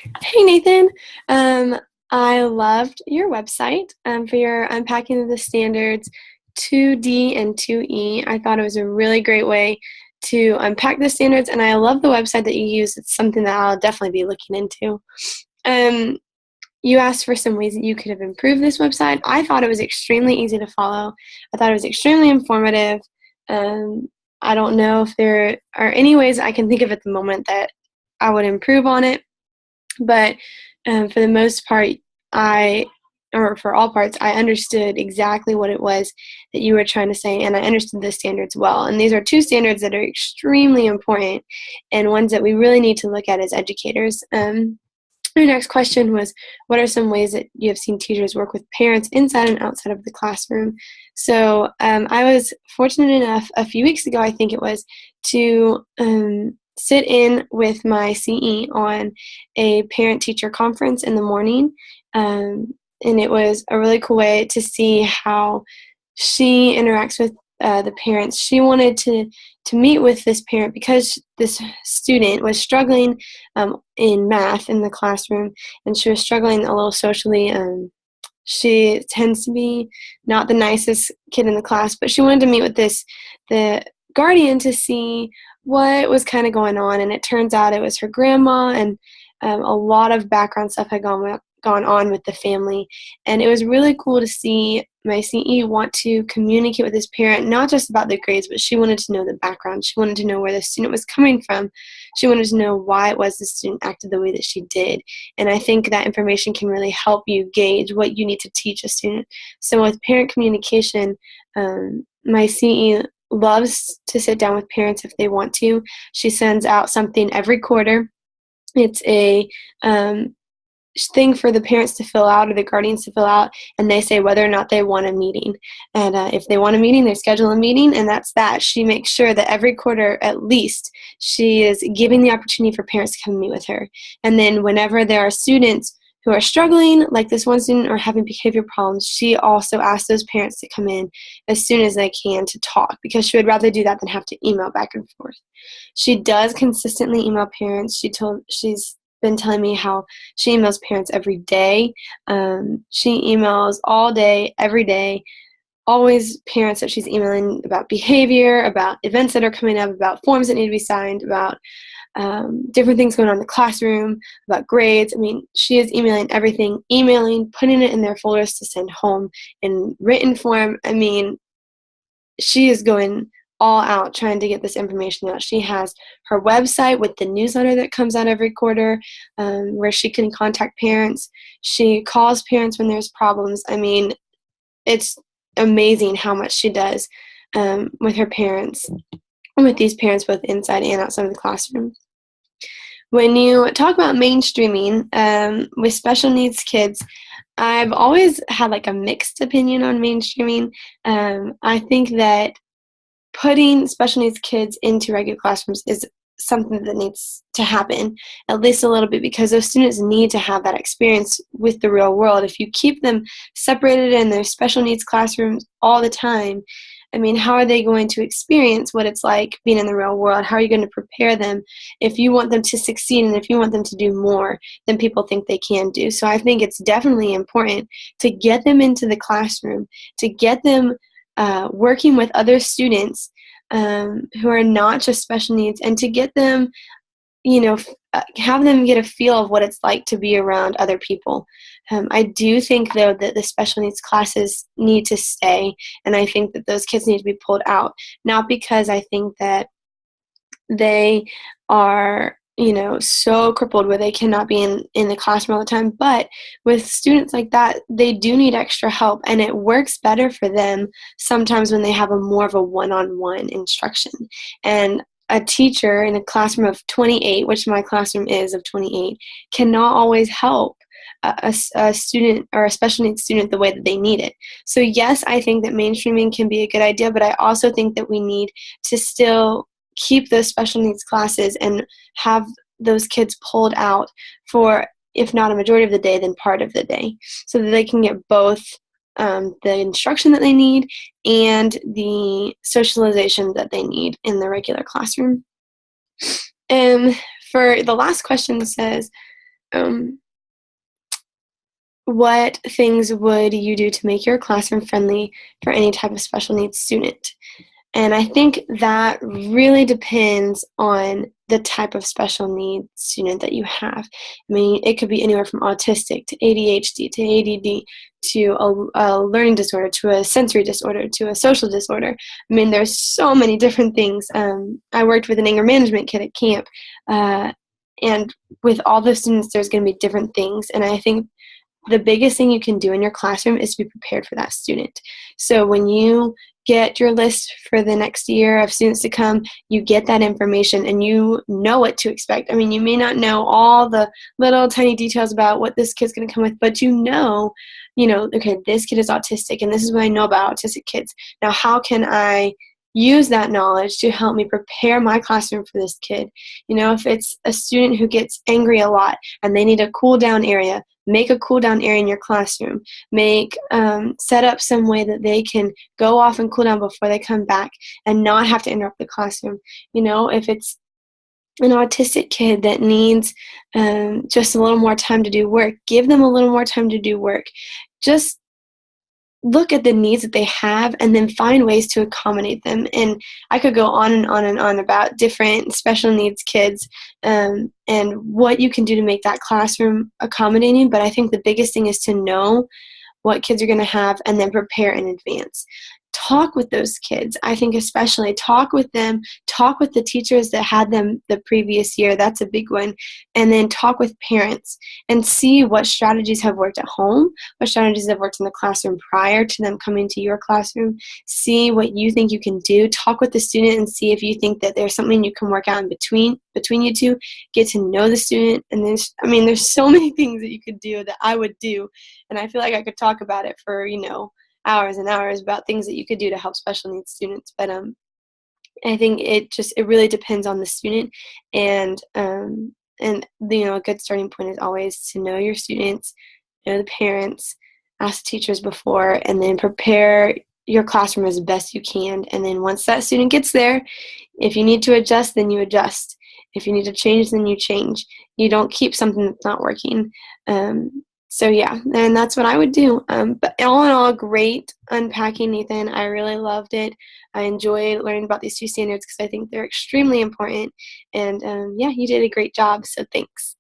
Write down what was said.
Hey Nathan, I loved your website for your unpacking of the standards 2D and 2E. I thought it was a really great way to unpack the standards, and I love the website that you use. It's something that I'll definitely be looking into. Um, you asked for some ways that you could have improved this website. I thought it was extremely easy to follow. I thought it was extremely informative. Um, I don't know if there are any ways I can think of at the moment that I would improve on it. But for the most part, or for all parts, I understood exactly what it was that you were trying to say, and I understood the standards well. And these are two standards that are extremely important and ones that we really need to look at as educators. My next question was, what are some ways that you have seen teachers work with parents inside and outside of the classroom? So I was fortunate enough a few weeks ago, I think it was, to sit in with my CE on a parent-teacher conference in the morning. And it was a really cool way to see how she interacts with the parents. She wanted to meet with this parent because this student was struggling in math in the classroom, and she was struggling a little socially. She tends to be not the nicest kid in the class, but she wanted to meet with the guardian to see what was kind of going on. And it turns out it was her grandma, and a lot of background stuff had gone on with the family. And it was really cool to see my CE want to communicate with this parent, not just about the grades, but she wanted to know the background. She wanted to know where the student was coming from. She wanted to know why it was the student acted the way that she did. And I think that information can really help you gauge what you need to teach a student. So with parent communication, my CE loves to sit down with parents if they want to. She sends out something every quarter. It's a thing for the parents to fill out or the guardians to fill out, and they say whether or not they want a meeting. And if they want a meeting, they schedule a meeting, and that's that. She makes sure that every quarter at least she is giving the opportunity for parents to come meet with her. And then whenever there are students who are struggling, like this one student, or having behavior problems, she also asks those parents to come in as soon as they can to talk, because she would rather do that than have to email back and forth. She does consistently email parents. She's been telling me how she emails parents every day. She emails all day, every day, always parents that she's emailing about behavior, about events that are coming up, about forms that need to be signed, about different things going on in the classroom, about grades. I mean, she is emailing everything, putting it in their folders to send home in written form. I mean, she is going all out trying to get this information out. She has her website with the newsletter that comes out every quarter, where she can contact parents. She calls parents when there's problems. I mean, it's amazing how much she does with her parents, with these parents both inside and outside of the classroom. When you talk about mainstreaming with special needs kids, I've always had like a mixed opinion on mainstreaming. I think that putting special needs kids into regular classrooms is something that needs to happen, at least a little bit, because those students need to have that experience with the real world. If you keep them separated in their special needs classrooms all the time, I mean, how are they going to experience what it's like being in the real world? How are you going to prepare them if you want them to succeed and if you want them to do more than people think they can do? So I think it's definitely important to get them into the classroom, to get them working with other students who are not just special needs, and to get them, have them get a feel of what it's like to be around other people. I do think, though, that the special needs classes need to stay, and I think that those kids need to be pulled out, not because I think that they are so crippled where they cannot be in the classroom all the time. But with students like that, they do need extra help, and it works better for them sometimes when they have a more of a one-on-one instruction. And a teacher in a classroom of 28, which my classroom is of 28, cannot always help a student or a special needs student the way that they need it. So yes, I think that mainstreaming can be a good idea, but I also think that we need to still keep those special needs classes and have those kids pulled out for, if not a majority of the day, then part of the day, so that they can get both the instruction that they need and the socialization that they need in the regular classroom. And for the last question, says, um, what things would you do to make your classroom friendly for any type of special needs student? And I think that really depends on the type of special needs student that you have. I mean, it could be anywhere from autistic to ADHD to ADD to a learning disorder to a sensory disorder to a social disorder. I mean, there's so many different things. I worked with an anger management kid at camp, uh, and with all the students, there's going to be different things. And I think the biggest thing you can do in your classroom is to be prepared for that student. So when you get your list for the next year of students to come, you get that information and you know what to expect. I mean, you may not know all the little tiny details about what this kid's going to come with, but okay, this kid is autistic and this is what I know about autistic kids. Now, how can I use that knowledge to help me prepare my classroom for this kid? If it's a student who gets angry a lot and they need a cool down area, make a cool down area in your classroom. Set up some way that they can go off and cool down before they come back and not have to interrupt the classroom. If it's an autistic kid that needs just a little more time to do work, give them a little more time to do work. Just look at the needs that they have and then find ways to accommodate them. And I could go on and on and on about different special needs kids and what you can do to make that classroom accommodating. But I think the biggest thing is to know what kids are going to have and then prepare in advance. Talk with those kids. I think especially talk with them, talk with the teachers that had them the previous year. That's a big one. And then talk with parents and see what strategies have worked at home, what strategies have worked in the classroom prior to them coming to your classroom. See what you think you can do. Talk with the student and see if you think that there's something you can work out in between you two. Get to know the student. And there's so many things that you could do that I would do. And I feel like I could talk about it for, hours and hours about things that you could do to help special needs students. But I think it really depends on the student, and a good starting point is always to know your students, know the parents, ask teachers before, and then prepare your classroom as best you can. And then once that student gets there, if you need to adjust, then you adjust. If you need to change, then you change. You don't keep something that's not working. So yeah, and that's what I would do. But all in all, great unpacking, Nathan. I really loved it. I enjoyed learning about these two standards because I think they're extremely important. And yeah, you did a great job. So thanks.